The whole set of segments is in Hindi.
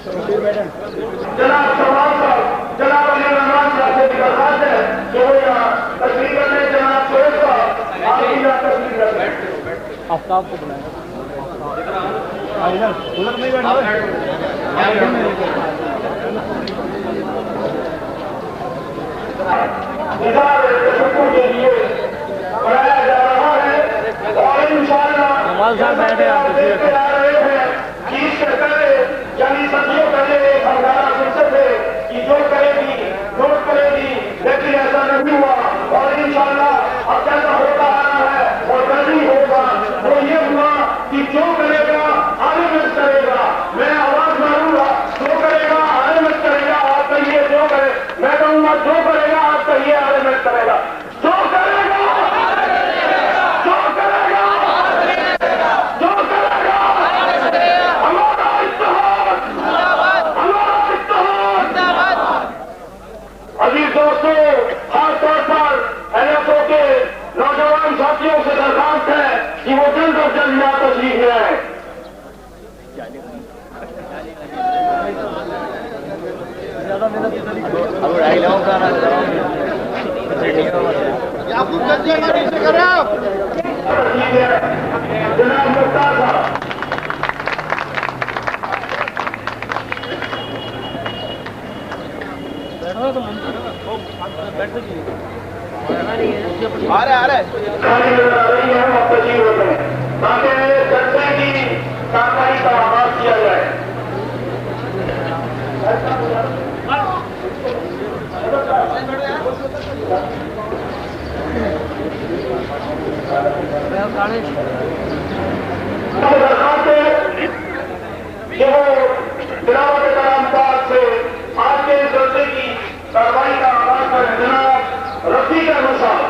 जनाब सवाल साहब, जनाब अली रहमान साहब से दरखास्त है कि वो यहाँ तस्वीर करने, जनाब शोएब साहब आप भी यहाँ तस्वीर करने। आफ्ताब को बुलाया उधर नहीं बैठा के लिए बनाया जा रहा है और इंशाअल्लाह बैठे यानी सदियों पहले एक हंगामा संसद है कि जो करेगी नोट करेगी, लेकिन ऐसा नहीं हुआ और इंशाअल्लाह अब जैसा होता आ रहा है और नहीं होगा वो ये हुआ कि जो करेगा आने में करेगा। मैं आवाज मारूंगा, जो करेगा आने में करेगा, आप कहिए जो करे, मैं कहूंगा जो करेगा आप कहिए आने में करेगा, जो करेगा जो करेगा जो करेगा हमारा इत्तेहाद, हमारा इत्तेहाद। अजीज दोस्तों, खासतौर पर एनएसओ के नौजवान साथियों से दरखास्त है कि वो जल्द अज जल्द यहाँ तशरीफ ले आए। जनाब मुख्तार साहब, आ रहे खाली नजर आ रही है, आप तशरीफ होते हैं ताकि चर्चा की कार्रवाई का आगाज किया जाए। दरखास्त है कि वो तिलावत कलाम पाक से आज के इस जलसे की कार्रवाई का आगाज करें। जनाब रफीक अहमद साहब।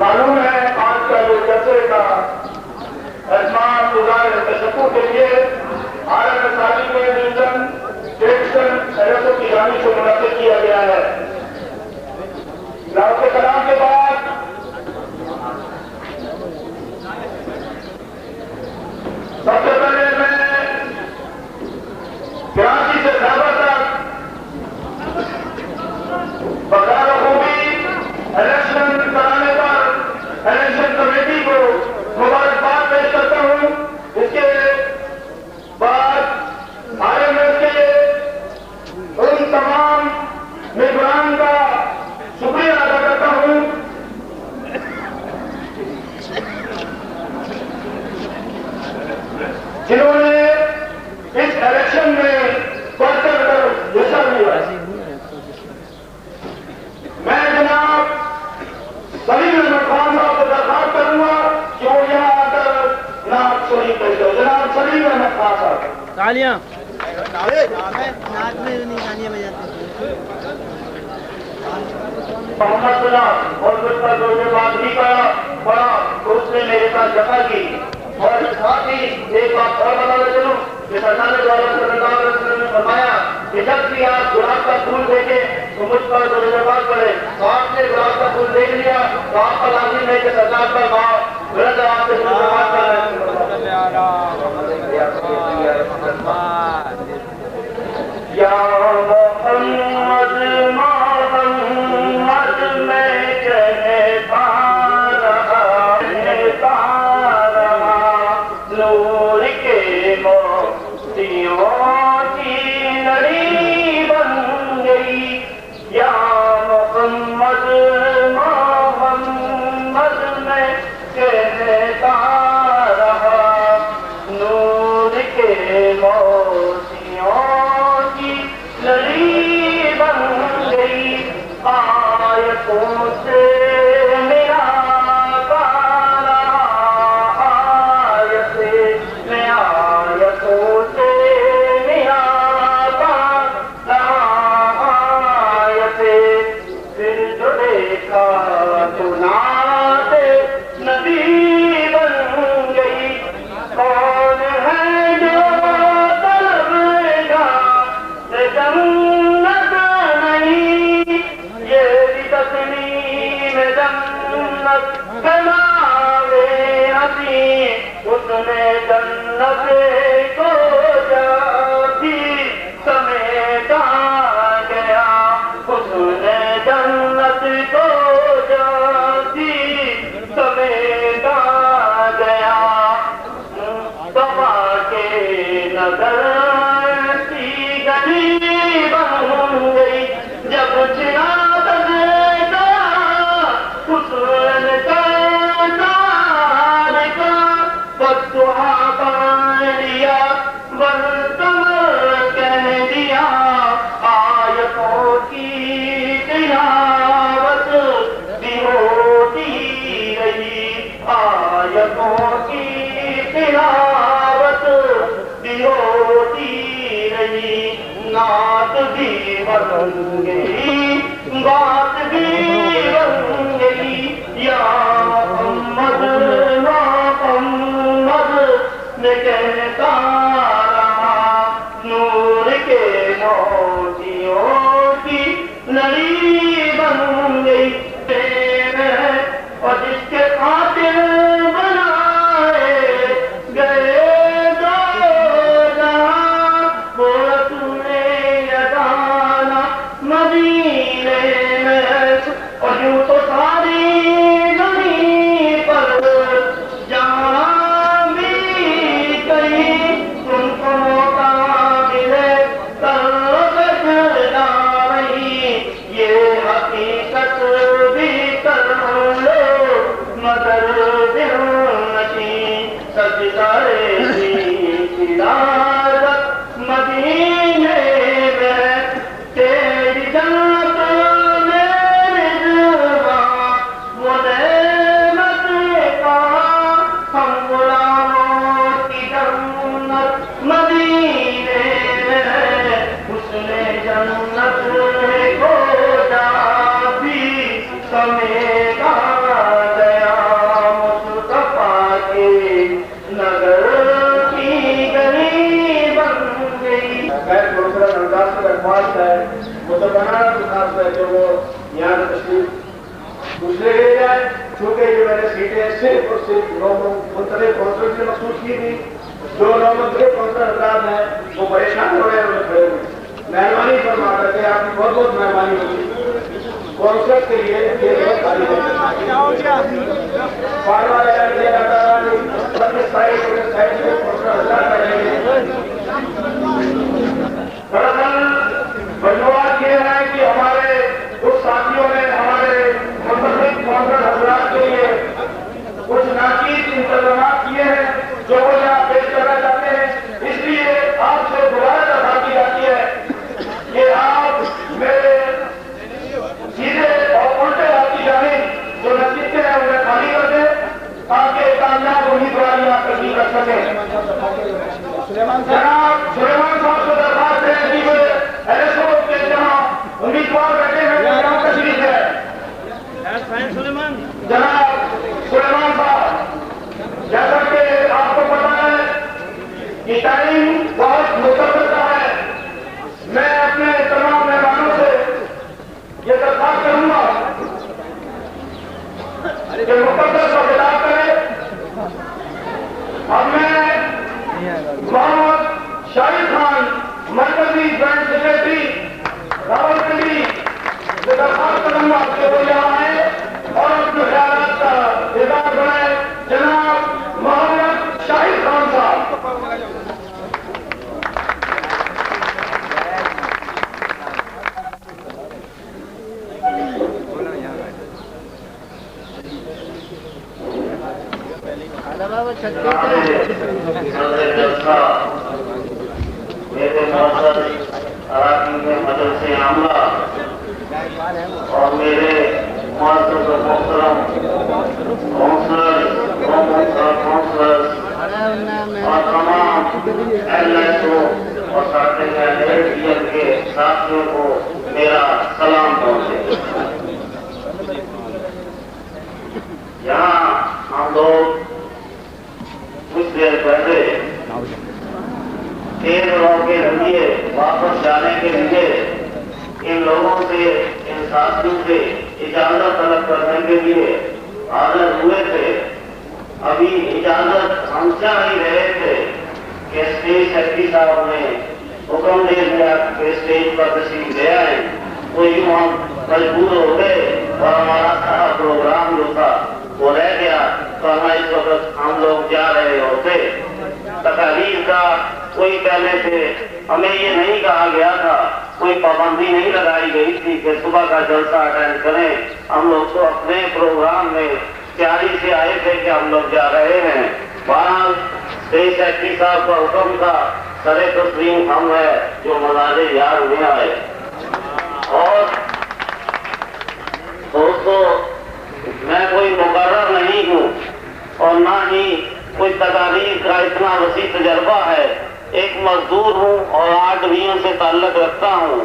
मालूम है आज का जो जलसे का एहतमाम गुजार तशक्कुर के लिए आरएम साली में डिवीजन सेक्शन एनएसओ की जानिब से मुनक्किद किया गया है। तिलावत कलाम के बाद सबसे पहले मैं कराची से खैबर तक बगैर खूबी इलेक्शन कराने पर इलेक्शन कमेटी को मुबारकबाद पेश करता हूं। इसके बाद आरएमएस के उन तमाम निगरान का शुक्रिया अदा करता हूं जिन्होंने इस इलेक्शन में बढ़कर हिस्सा लिया। मैं जनाब सभी तालियां। नाच में नहीं गालियाँ बजाते मोहम्मद सुना और उसका जो बात भी पड़ा तो उसने मेरे साथ जमा की। और साथ ही एक बात और बताना चलूं कि सरकार ने फरमाया कि जब भी आप गुलाब का फूल देखे तो मुझ पर गुलाब पड़े। तो आपने गुलाब का फूल देख लिया तो आपका लाजिम है कि सरकार पर भाव गलत आपसे गुलाब कर रहे हैं। या मोहम्मद मोहम्मद मैं कहता रहा नूर के मोतियों की लड़ी बन गई। या मोहम्मद मोहम्मद मैं कहता रहा नूर के मोतियों की लड़ी बन गई। आयतों से मेरा काला आयते मैं आयतों से मेरा काला आयते फिर जो देखा तो नाते नबी बन गई। कौन है जो तलबगा जन्नत नहीं ये भी तस्लीम जन्नत बनावे हसी उसने जन्नत को जाती समेटा गया। उसने जन्नत को जाती समेटा गया। दवा के नजर की गली बन गई। जब चिना नात भी बन गई बात भी बन गई। या मोहम्मद मोहम्मद मैं कहता रहा नूर के मोतियों की लड़ी बन गई। और जिसके खातिर बनाए गए मदीने में और यूं तो सारी जमीन पर जहाँ भी कहीं तुमको मौका मिले करना नहीं ये हकीकत भी कर लो मगर दिल नशी सजदारे की इजाजत मदीने में तेरी जन्नत मेरी जुबां वो नेमत का हम गुलामों की जन्नत मदीने में उसने जन्नत को जाती समेटा गया। मुस्तफा के नगर की गली बन गई। दूसरा अंदाज से दरख्वास्त है वो तो बनाना दरख्वास्त है जो वो यहाँ से तशरीफ दूसरे ले जाए। चूंकि ये मैंने सीटें सिर्फ और सिर्फ मुख्तलिफ कौंसलों से मखसूस की थी। जो मुख्तलिफ कौंसल हजरात हैं वो परेशान हो रहे हैं उन्हें खड़े हुए। मेहरबानी फरमा करके आपकी बहुत बहुत मेहरबानी होगी। कौंसल के लिए ये बहुत सारी बार-बार ऐलान किया जाता है साइड से कौंसल हजरात रहेंगे। दरअसल धन्यवाद ये है कि हमारे कुछ साथियों ने हमारे मुस्तकिल कौंसल हजरात के लिए कुछ नाचीज इंतजाम किए हैं जो वो यहाँ पेश करना चाहते हैं। इसलिए आपसे दोबारा दरख्वास्त की जाती है कि आप मेरे सीधे और उल्टे हाथ की जानिब जो नसीबे हैं उन्हें खाली कर दें ताकि कामयाब उम्मीदवार यहाँ तस्लीम कर सकें। कि मुकद्दस को खिताब करे। अब मैं मोहम्मद शाहिद खान, मरकजी ज्वाइंट सेक्रेटरी रावलपिंडी से दरखास्त करूंगा आपसे वो यहाँ आए और अपने ख्यालात का इजहार बनाए। जनाब मोहम्मद शाहिद खान साहब। मेरे मदद से आमला और मेरे मोहतरम काउंसलर्स और तमाम LSO और सर्टिफिकेट के साथियों को मेरा सलाम पहुंचे। यहाँ हम लोग कुछ देर पहले 13 लोगों के लिए वापस जाने के लिए इन लोगों से, इन साथियों से इजाजत तलब करने के लिए हाजिर हुए थे। अभी इजाजत हम चाह ही रहे थे कि स्टेज सेक्रेटरी साहब ने हुक्म दे दिया कि स्टेज पर तशरीफ ले आए, तो यूं हम मजबूर हो गए और हमारा सारा प्रोग्राम जो था वो रह गया। तो हम इस वक्त हम लोग जा रहे होते। तकरीर का कोई पहले से हमें ये नहीं कहा गया था, कोई पाबंदी नहीं लगाई गई थी कि सुबह का जलसा अटेंड करें। हम लोग तो अपने प्रोग्राम में तैयारी से आए थे कि हम लोग जा रहे हैं। वहाँ स्टेज सेक्रेटरी साहब का हुक्म था, सरे तस्लीम हम है जो मजाजे यार में आए। और दोस्तों, मैं कोई मुकर्रर नहीं हूँ और ना ही कोई तकारीर का इतना वसी तजर्बा है। एक मजदूर हूँ और आर्ट डिवीजन से ताल्लुक रखता हूँ।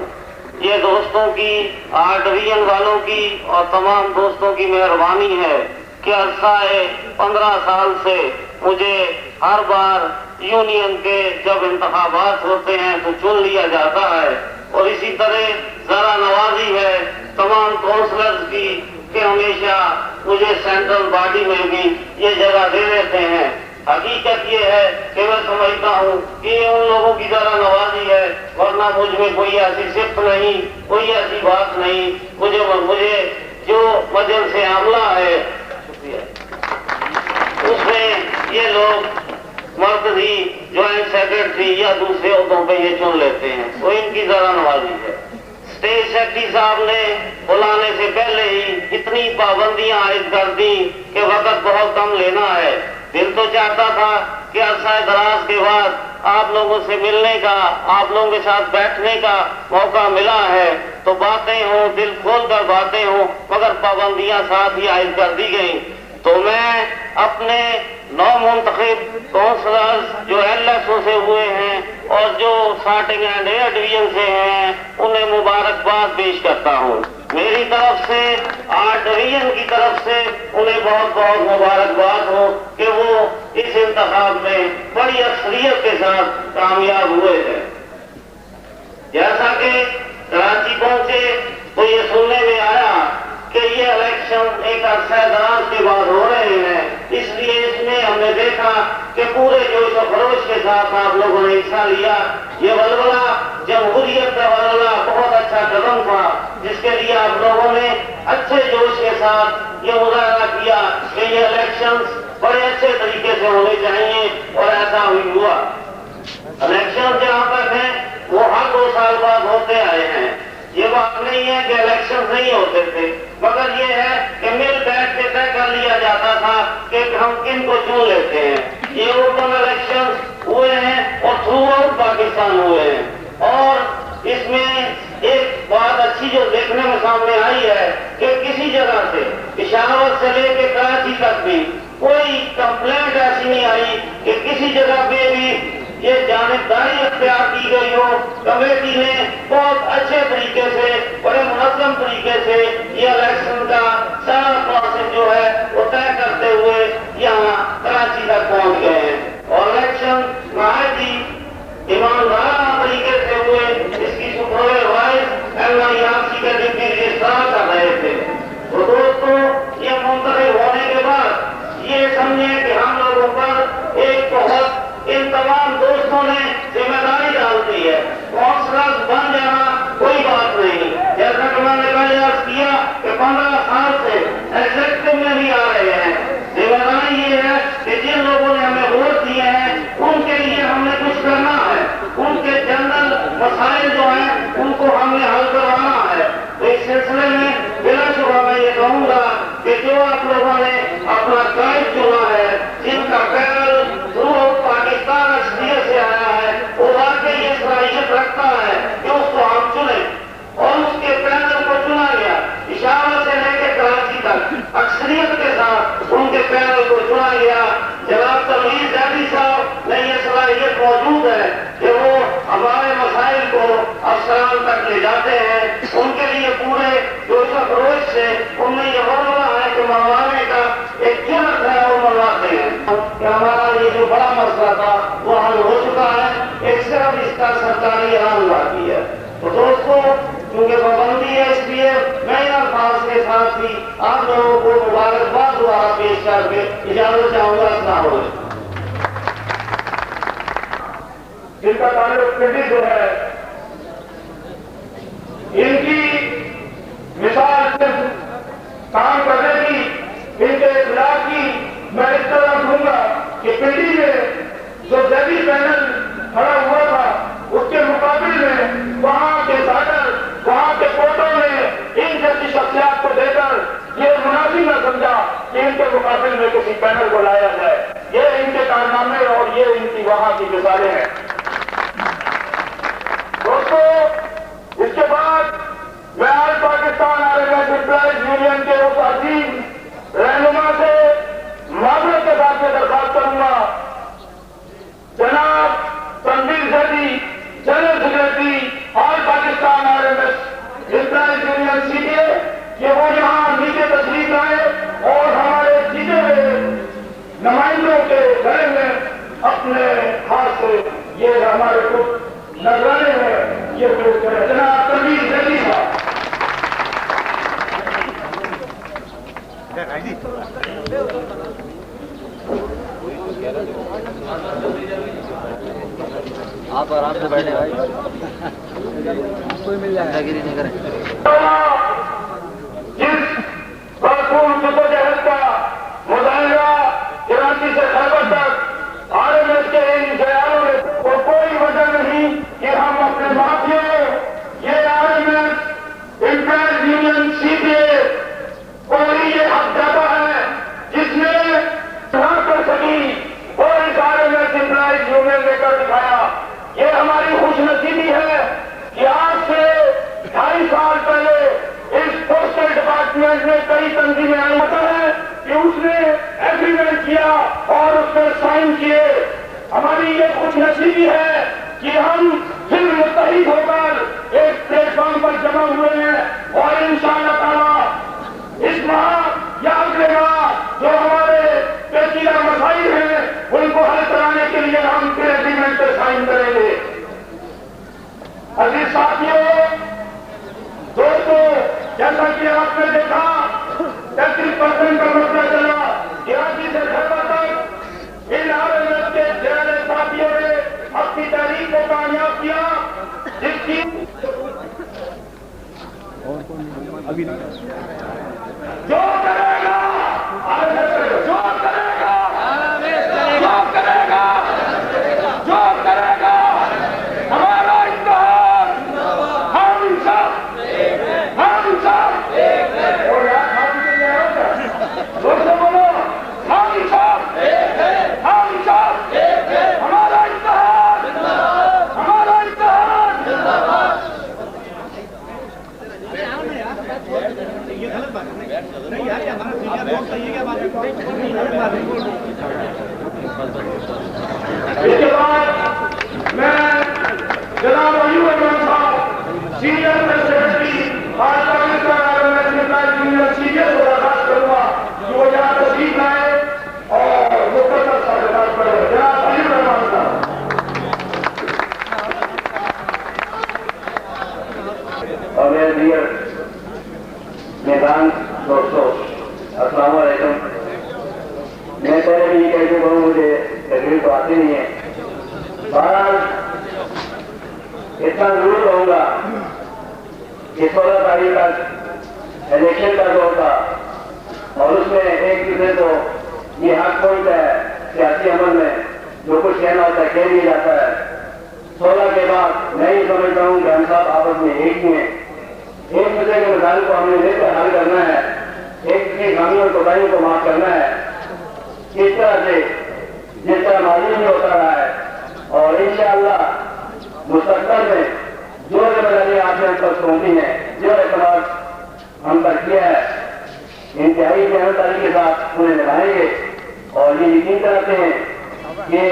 ये दोस्तों की, आर्ट डिवीजन वालों की और तमाम दोस्तों की मेहरबानी है कि अरसाए 15 साल से मुझे हर बार यूनियन के जब इंतखाबात होते हैं तो चुन लिया जाता है। और इसी तरह जरा नवाजी है तमाम काउंसलर्स की कि हमेशा मुझे सेंट्रल बॉडी में भी ये जगह दे देते हैं। हकीकत ये है कि मैं समझता हूँ कि ये उन लोगों की जरा नवाजी है, वरना मुझ में कोई ऐसी सिफ्त नहीं, कोई ऐसी बात नहीं। मुझे जो मजल से आमला है उसमें ये लोग मरकजी ज्वाइंट सेक्रेटरी या दूसरे ओहदों पे ये चुन लेते हैं, तो इनकी जरा नवाजी है। स्टेज सेक्रेटरी साहब ने बुलाने से पहले ही इतनी पाबंदियां आयद कर दी कि वक्त बहुत कम लेना है। दिल तो चाहता था कि अरसा दराज के बाद आप लोगों से मिलने का, आप लोगों के साथ बैठने का मौका मिला है तो बातें हों, दिल खोल कर बातें हों, मगर पाबंदियां साथ ही आयद कर दी गई। तो मैं अपने 9 मुंतखब काउंसलर्स जो LSO से हुए हैं और जो स्टार्टिंग एंड एयर डिवीजन से हैं उन्हें मुबारकबाद पेश करता हूँ। मेरी तरफ से, आर्ट डिवीजन की तरफ से उन्हें बहुत बहुत मुबारकबाद हो कि वो इस इंतखाब में बड़ी अक्सरियत के साथ कामयाब हुए हैं। जैसा कि कराची पहुंचे तो ये सुनने में आया कि ये इलेक्शन एक अरसा दराज के बाद हो रहे हैं, इसलिए इसमें हमने देखा कि पूरे जोश और खरोश के साथ आप लोगों ने हिस्सा लिया। ये वलवला, जमहूरियत का वलवला बहुत अच्छा कदम था जिसके लिए आप लोगों ने अच्छे जोश के साथ ये मुजाहरा किया कि ये इलेक्शंस बड़े अच्छे तरीके से होने चाहिए और ऐसा भी हुआ। इलेक्शन जहाँ तक है वो हर 2 साल बाद होते आए हैं। ये बात नहीं है कि इलेक्शन नहीं होते थे, मगर ये है कि मिल बैठ के तय कर लिया जाता था कि हम किन को चुन लेते हैं। ये ओपन इलेक्शन हुए हैं और थ्रू आउट पाकिस्तान हुए हैं। और इसमें एक बात अच्छी जो देखने में सामने आई है कि किसी जगह से, पेशावर से लेकर कराची तक भी कोई कंप्लेंट ऐसी नहीं आई कि किसी जगह पे भी ये जानिबदारी अख्तियार की गई हो। कमेटी ने बहुत अच्छे तरीके से, बड़े मुनज़्ज़म तरीके से ये इलेक्शन का सारा प्रोसेस जो है वो तय करते हुए यहाँ कराची तक पहुँच गए हैं और इलेक्शन नहायत ही ईमानदाराना तरीके से हुए। इसकी सुपरवाइज MIRC के डिप्टी रजिस्ट्रार कर रहे थे। तो दोस्तों, ये मुंतखब होने के 15 साल से एग्जेक्टिव में भी आ रहे हैं। जिम्मेदारी ये है कि जिन लोगों ने हमें वोट दिए हैं उनके लिए हमने कुछ करना है, उनके जनरल मसाइल जो हैं उनको हमने हल करवाना है। तो इस सिलसिले में बिला शुबा मैं ये कहूंगा कि जो आप लोगों ने अपना गाइड चुना है, जिनका पैनल थ्रू पाकिस्तान एसडीए से आया है, वो वाकई ये सलाहियत रखता है कि उसको हम चुने और उसके पैनल को चुना गया। इशारा से लेकर कराची तक अक्सरियत के साथ उनके पैनल को चुना गया। जनाब तमीर जैदी साहब ने यह सलाहियत मौजूद है कि वो हमारे मसाइल को अफसरान तक ले जाते हैं। उनके लिए पूरे जोश खरोश से उनमें यह फॉर्मूला है कि मनवाने का एक जुर्त है और मनवाते हैं कि हमारा ये जो बड़ा मसला था वो हल हो चुका है। एक सिर्फ इसका सरकारी ऐलान बाकी है। तो दोस्तों, क्योंकि पाबंदी है इसलिए मैं इन अल्फाज के साथ ही आप लोगों को मुबारकबाद दोबारा पेश करके इजाजत चाहूंगा। अस्सलाम वालेकुम। जिनका ताल्लुक पिंडी जो है, इनकी मिसाल सिर्फ काम करने की, इनके इखलाक की मैं इस तरह दूंगा कि पिंडी में जो जदी पैनल खड़ा हुआ था उसके मुकाबले में वहां के सागर, वहां के कोटों ने इन जैसी शख्सियात को देकर ये मुनासिब न समझा कि इनके मुकाबले में किसी पैनल को लाया जाए। ये इनके कारनामे और ये इनकी वहां की मिसालें हैं। दोस्तों, इसके बाद मैं आज पाकिस्तान आर्मी एम्प्लॉइज यूनियन के उस अजीम रहनुमा से माजरत के साथ में दरखास्त करूंगा, जनाब Tanveer Zaidi, general secretary all Pakistan RMS employees union CPA, कि वो यहाँ नीचे तशरीफ लाए और हमारे जीते हुए नुमाइंदों के गले में अपने हाथ से ये हमारे कुछ नजराने हैं ये पेश करें। जनाब तनवीर जैदी साहब। आप आराम से बैठे भाई, कोई मिल जाए गिरी नहीं करें। जिस भरपूर जद्दोजहद का मुजाहिरा कराची से खैबर तक आरएमएस के इन जयालों ने को कोई वजह नहीं कि हम अपने माफियों, ये आरएमएस एम्प्लॉइज यूनियन सीपीए को ये हक जाता है जिसने ना कर सकी और इस आरएमएस एम्प्लॉइज यूनियन ने कर दिखाया। ये हमारी खुशनसीबी है कि आज से 2.5 साल पहले इस पोस्टल डिपार्टमेंट में कई तंजीमें आई होता है कि उसने एग्रीमेंट किया और उस पर साइन किए। हमारी ये खुशनसीबी है कि हम फिर मुत्तहिद होकर एक प्लेटफॉर्म पर जमा हुए हैं और इंशाअल्लाह ताला इस माह या अगले माह जो हमारे पेचीदा मसाइल हैं उनको हल कराने के लिए हम फिर एग्रीमेंट पर साइन करेंगे। अजीज साथियों, दोस्तों, जैसा कि आपने देखा 33% का मसला चला कराची से खैबर तक। इन आरएमएस के जयाले साथियों ने अपनी तहरीक को कामयाब किया, जिसकी अभी जो करेगा जो करेगा जो करेगा जो करेगा हमारा इम्तिहान हम सब और दोस्तों बोलो हम सब हमारा इम्तिहान हमारा इम्तिहान। ये गलत बात नहीं यार, हमारा दोस्त है, ये क्या बात है? इसके बाद मैं जनाब अयूब अहमद साहब सीनियर सेक्रेटरी आज Pakistan army employees union CPA को दरखास्त करूंगा कि वो यहाँ तशरीफ लाए और मुख्तसर सा दरखास्त करें। जनाब अयूब अहमद साहब। और मेरे डियर मैदान दोस्तों, अस्सलाम वालेकुम। मैं पहले भी कह चुका हूँ, मुझे तकलीफ तो आती नहीं है। बहरहाल इतना जरूर कहूँगा कि 16 तारीख तक इलेक्शन का दौर था और उसमें एक दूसरे को ये हक पॉइंट है सियासी अमल में जो कुछ कहना होता है कह दिया जाता है। 16 के बाद मैं ही समझता हूँ कि हम सब आपस में एक ही हैं। एक दूसरे के मसाइल को हमने लेकर हल करना है, एक की खामियों और कोताहियों को माफ करना है। इस तरह से जिस तरह मालूम नहीं होता रहा है और इंशाअल्लाह मुस्तकबिल में जो जिम्मेदारी आपने हम पर सौंपी है, जो एतमाद हम पर किया है, इंतहाई मेहनतदारी के साथ उन्हें निभाएंगे और ये यकीन करते हैं कि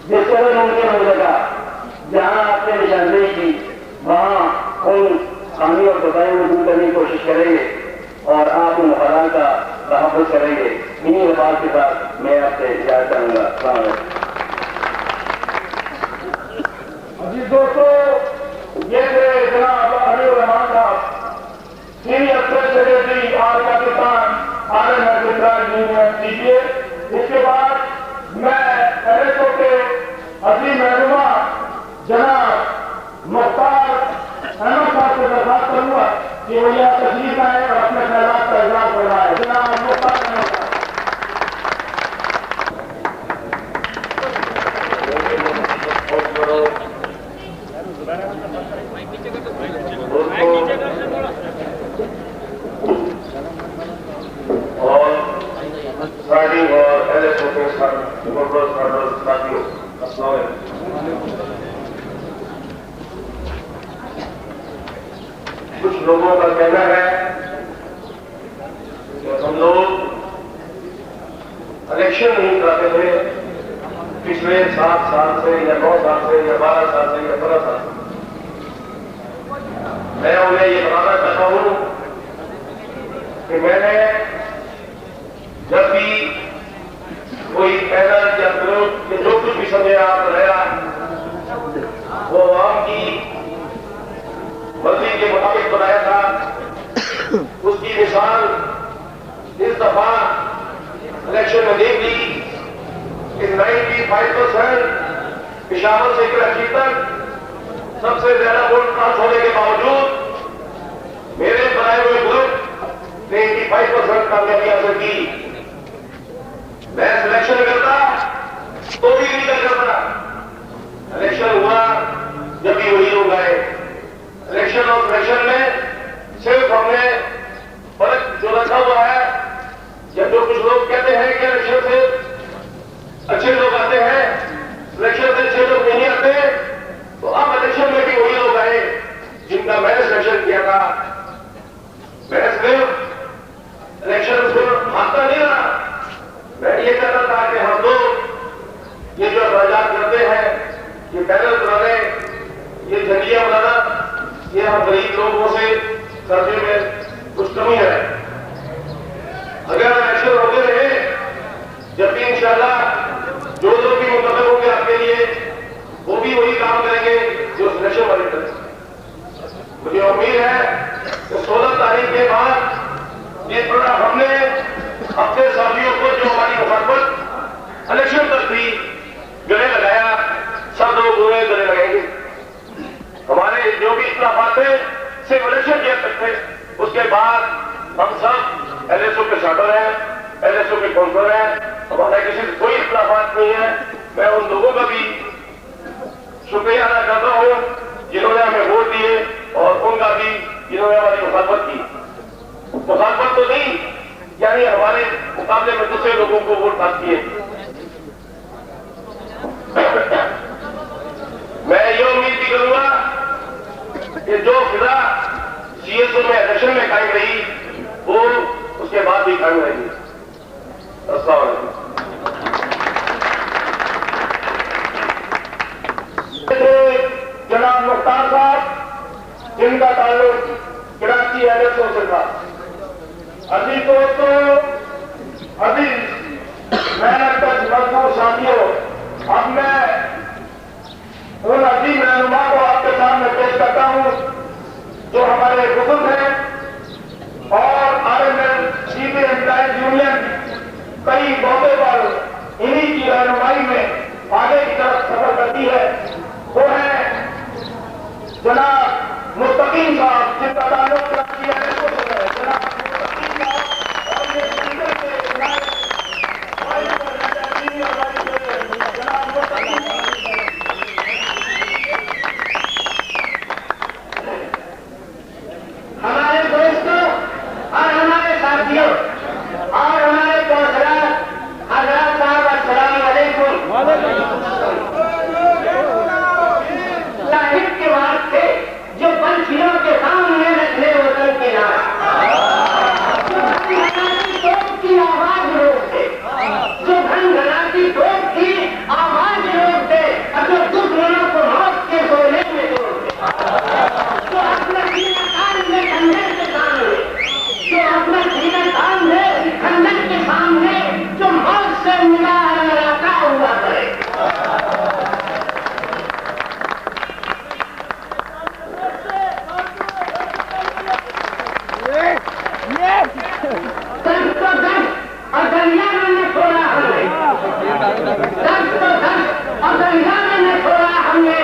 जिस तरह मुमकिन हो सका जहां आपने निशानदेही की वहां उन खामियों और कोताहियों को दूर करने की कोशिश करेंगे और आप उन मकान का तहफ़्फ़ुज़ करेंगे। इन्हीं बात के साथ मैं आपसे इजाज़त चाहूंगा। अस्सलाम वालेकुम। जी दोस्तों, ये थे जनाब अमीरुर रहमान साहब, senior secretary all Pakistan army union. इसके बाद मैं एलएसओ के अजीम रहनुमा जनाब मुख्तार अहमद साहब से दरख्वास्त करूंगा कि वो यह तशरीफ आए और अपने ख्यालात का इजहार करवाए। जनाब मुख्तार अहमद साहब। और स्टार्टिंग और एलएसओ के साथियों, अस्सलाम वालेकुम। कुछ लोगों का कहना है कि हम लोग इलेक्शन नहीं कराते थे पिछले 7 साल से या 9 साल से या 12 साल से या 15 साल से। मैं उन्हें ये बताना चाहता हूं कि मैंने जब भी कोई पैदल या विरोध या जो कुछ भी समय आप रहा वो आवाम की मर्जी के मुताबिक बनाया था। उसकी मिसाल इस दफा इलेक्शन में देख ली कि 95% पेशावर से कराची तक सबसे ज्यादा वोट कास्ट होने के बावजूद मेरे बनाए हुए ग्रुप ने 85% कामयाबी हासिल की। मैं सिलेक्शन करता तो भी नहीं कर सकता। इलेक्शन हुआ जब भी वही लोग आए। इलेक्शन और सिलेक्शन में सिर्फ हमने फर्क जो रखा हुआ है, या जो कुछ लोग कहते हैं कि इलेक्शन से अच्छे लोग आते हैं, इलेक्शन से अच्छे लोग नहीं आते, तो अब इलेक्शन में भी वही लोग आए जिनका मैंने सिलेक्शन किया था। मैं सिर्फ इलेक्शन को मानता नहीं रहा, मैं ये कहता था कि हम लोग ये जो अखराजात करते हैं, ये पैनल बनाने, ये झंडियां बनाना, ये हम गरीब लोगों से करने में कुछ कमी है। अगर इलेक्शन होते रहे, जब भी इंशाअल्लाह जो लोग भी मुंतखब होंगे आपके लिए, वो भी वही काम करेंगे जो सिलेक्शन वाले करें। मुझे उम्मीद है कि 16 तारीख के बाद जिस तरह हमने अपने साथियों को जो हमारी मुखालफत इलेक्शन तक थी गले लगाया, सब लोग उन्हें गले लगाएंगे। हमारे जो भी इख्तिलाफात थे सिर्फ इलेक्शन के तक थे, उसके बाद हम सब एलएसओ के शाटर हैं, एलएसओ के काउंसलर हैं, हमारा किसी से कोई इख्तिलाफात नहीं है। मैं उन लोगों का भी शुक्रिया अदा करता हूं जिन्होंने हमें वोट दिए और उनका भी जिन्होंने हमारी मुखालफत की। मुखालफत तो नहीं, यानी हमारे मुकाबले में दूसरे लोगों को वोट पास किए। मैं ये उम्मीद भी करूंगा कि जो फिजा सीएसओ में इलेक्शन में कायम रही वो उसके बाद भी कायम रहेगी। अस्सलाम वालेकुम। जनाब मुख्तार साहब, जिनका ताल्लुक कराची एलएसओ से था। अभी दोस्तों, अभी मेहनत का मजदूर साथियों, अब मैं उन अजीम रहनुमा को आपके सामने पेश करता हूं जो हमारे बुजुर्ग हैं और आरएमएल सीबी एम्प्लॉइज यूनियन कई मौके पर इन्हीं की रहनुमाई में आगे की तरफ सफर करती है। वो है जनाब मुस्तकीम साहब, जिनका ताल्लुक हमारे दोस्तों और हमारे साथियों और हमारे कौंसलर हजरत साहब अस्सलाम वालेकुम। साहिब के वास्ते जो पंछियों के सामने रखने वतन के तोप की आवाज रोकते, जो घनघनाती तोप की आवाज रोकते और जो दुश्मनों को मौत के गोले में तोड़ते, जो अपना सीना तान में खंडर के सामने, जो अपना सीना तान में खंडर के सामने जो मौत से मिला लड़ाका हुआ करे। दर्द तो दर्द और दरिया में छोड़ा हमने, दर्द तो दर्द और दरिया में छोड़ा हमने।